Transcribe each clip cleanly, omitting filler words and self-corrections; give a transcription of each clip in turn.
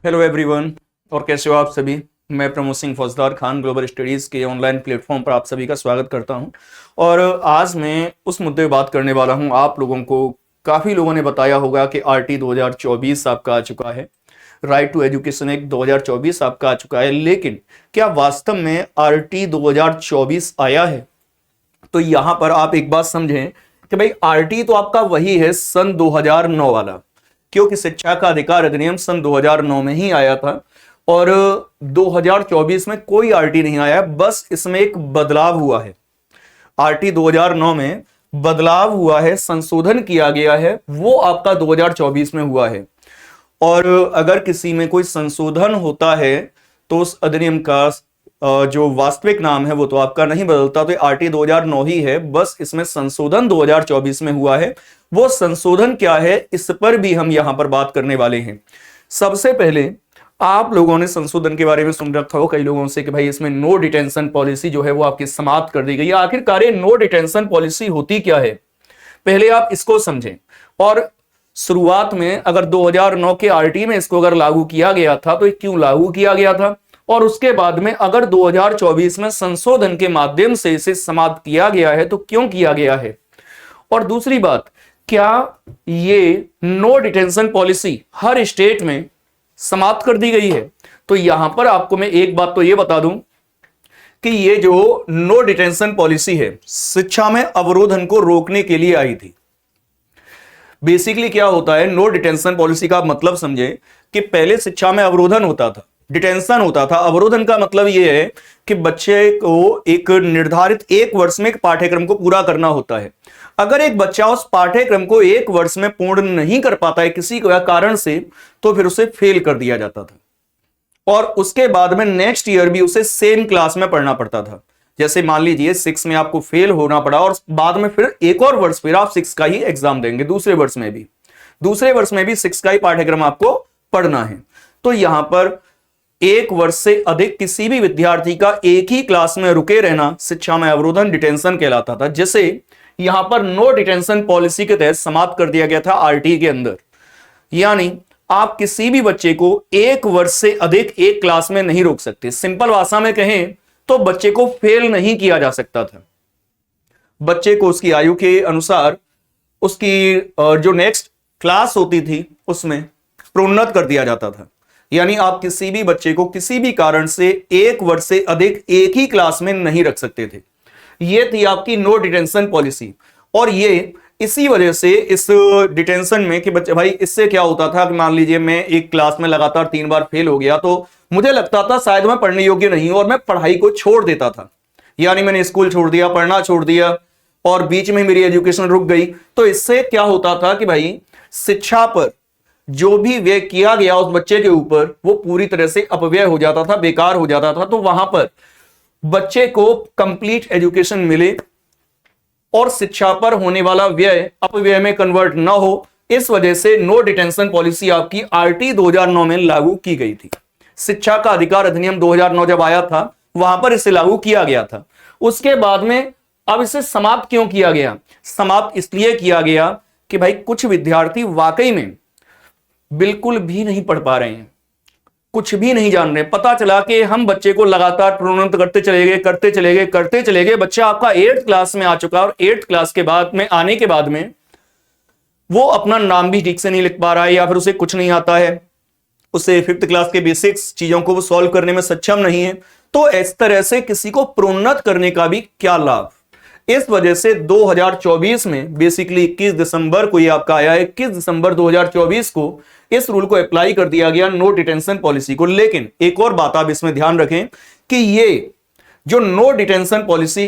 Hello everyone. और कैसे हो आप सभी। मैं प्रमोद सिंह फौजदार खान ग्लोबल स्टडीज़ के ऑनलाइन प्लेटफॉर्म पर आप सभी का स्वागत करता हूं। और आज मैं उस मुद्दे पे बात करने वाला हूं। आप लोगों को काफ़ी लोगों ने बताया होगा कि आरटी 2024 आपका आ चुका है। राइट टू एजुकेशन एक्ट 2024 आपका आ चुका है, लेकिन क्या वास्तव में आरटी 2024 आया है? तो यहां पर आप एक बात समझें कि भाई आरटी तो आपका वही है सन 2009 वाला, क्योंकि शिक्षा का अधिकार अधिनियम सन 2009 में ही आया था। और 2024 में कोई आरटी नहीं आया, बस इसमें एक बदलाव हुआ है। आरटी 2009 में बदलाव हुआ है, संशोधन किया गया है, वो आपका 2024 में हुआ है। और अगर किसी में कोई संशोधन होता है तो उस अधिनियम का जो वास्तविक नाम है वो तो आपका नहीं बदलता, तो आरटी 2009 ही है, बस इसमें संशोधन 2024 में हुआ है। वो संशोधन क्या है इस पर भी हम यहां पर बात करने वाले हैं। सबसे पहले आप लोगों ने संशोधन के बारे में सुन रखा हो कई लोगों से कि भाई इसमें नो डिटेंशन पॉलिसी जो है वो आपकी समाप्त कर दी गई है। आखिरकार नो डिटेंशन पॉलिसी होती क्या है, पहले आप इसको समझें। और शुरुआत में अगर 2009 के आरटी में इसको अगर लागू किया गया था तो क्यों लागू किया गया था, और उसके बाद में अगर 2024 में संशोधन के माध्यम से इसे समाप्त किया गया है तो क्यों किया गया है। और दूसरी बात, क्या ये नो डिटेंशन पॉलिसी हर स्टेट में समाप्त कर दी गई है? तो यहां पर आपको मैं एक बात तो ये बता दूं कि ये जो नो डिटेंशन पॉलिसी है शिक्षा में अवरोधन को रोकने के लिए आई थी। बेसिकली क्या होता है नो डिटेंशन पॉलिसी का मतलब समझे कि पहले शिक्षा में अवरोधन होता था, डिटेंशन होता था। अवरोधन का मतलब यह है कि बच्चे को एक निर्धारित एक वर्ष में एक पाठ्यक्रम को पूरा करना होता है। अगर एक बच्चा उस पाठ्यक्रम को एक वर्ष में पूर्ण नहीं कर पाता है किसी कारण से, तो फिर उसे फेल कर दिया जाता था और उसके बाद में नेक्स्ट ईयर भी उसे सेम क्लास में पढ़ना पड़ता था। जैसे मान लीजिए 6 में आपको फेल होना पड़ा और बाद में फिर एक और वर्ष फिर आप 6 का ही एग्जाम देंगे, दूसरे वर्ष में भी 6 का ही पाठ्यक्रम आपको पढ़ना है। तो यहां पर एक वर्ष से अधिक किसी भी विद्यार्थी का एक ही क्लास में रुके रहना शिक्षा में अवरोधन डिटेंशन कहलाता था, जिसे यहां पर नो डिटेंशन पॉलिसी के तहत समाप्त कर दिया गया था आरटी के अंदर। यानी आप किसी भी बच्चे को एक वर्ष से अधिक एक क्लास में नहीं रोक सकते। सिंपल भाषा में कहें तो बच्चे को फेल नहीं किया जा सकता था। बच्चे को उसकी आयु के अनुसार उसकी जो नेक्स्ट क्लास होती थी उसमें प्रोन्नत कर दिया जाता था। यानी आप किसी भी बच्चे को किसी भी कारण से एक वर्ष से अधिक एक ही क्लास में नहीं रख सकते थे। यह थी आपकी नो डिटेंशन पॉलिसी। और ये इसी वजह से इस डिटेंशन में कि बच्चे भाई इससे क्या होता था कि मान लीजिए मैं एक क्लास में लगातार 3 बार फेल हो गया तो मुझे लगता था शायद मैं पढ़ने योग्य नहीं हूं और मैं पढ़ाई को छोड़ देता था। यानी मैंने स्कूल छोड़ दिया, पढ़ना छोड़ दिया और बीच में मेरी एजुकेशन रुक गई। तो इससे क्या होता था कि भाई शिक्षा पर जो भी व्यय किया गया उस बच्चे के ऊपर वो पूरी तरह से अपव्यय हो जाता था, बेकार हो जाता था। तो वहां पर बच्चे को कंप्लीट एजुकेशन मिले और शिक्षा पर होने वाला व्यय अपव्यय में कन्वर्ट ना हो, इस वजह से नो डिटेंशन पॉलिसी आपकी आरटी 2009 में लागू की गई थी। शिक्षा का अधिकार अधिनियम 2009 जब आया था वहां पर इसे लागू किया गया था। उसके बाद में अब इसे समाप्त क्यों किया गया? समाप्त इसलिए किया गया कि भाई कुछ विद्यार्थी वाकई में बिल्कुल भी नहीं पढ़ पा रहे हैं, कुछ भी नहीं जान रहे। पता चला कि हम बच्चे को लगातार प्रोन्नत करते चले गए। बच्चा आपका 8th क्लास में आ चुका और 8th क्लास के बाद में आने के बाद में वो अपना नाम भी ठीक से नहीं लिख पा रहा है या फिर उसे कुछ नहीं आता है, उसे 5th क्लास के बेसिक्स चीजों को वो सॉल्व करने में सक्षम नहीं है। तो इस तरह से किसी को प्रोन्नत करने का भी क्या लाभ। इस वजह से 2024 में बेसिकली 21 दिसंबर को ये आपका आया है, 21 दिसंबर 2024 को इस रूल को अप्लाई कर दिया गया नो डिटेंशन पॉलिसी को। लेकिन एक और बात आप इसमें ध्यान रखें कि ये जो नो डिटेंशन पॉलिसी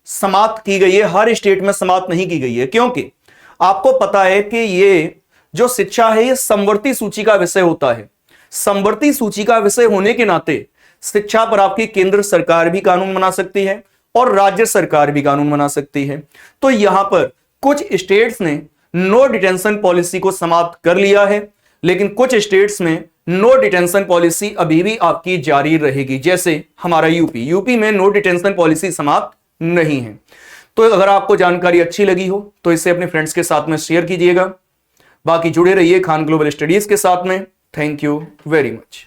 समाप्त की गई है हर स्टेट में समाप्त नहीं की गई है, क्योंकि आपको पता है कि ये जो शिक्षा है ये समवर्ती सूची का विषय होता है। समवर्ती सूची का विषय होने के नाते शिक्षा पर आपकी केंद्र सरकार भी कानून बना सकती है और राज्य सरकार भी कानून बना सकती है। तो यहां पर कुछ स्टेट्स ने नो डिटेंशन पॉलिसी को समाप्त कर लिया है, लेकिन कुछ स्टेट्स में नो डिटेंशन पॉलिसी अभी भी आपकी जारी रहेगी। जैसे हमारा यूपी में नो डिटेंशन पॉलिसी समाप्त नहीं है। तो अगर आपको जानकारी अच्छी लगी हो तो इसे अपने फ्रेंड्स के साथ में शेयर कीजिएगा। बाकी जुड़े रहिए खान ग्लोबल स्टडीज के साथ में। Thank you very much.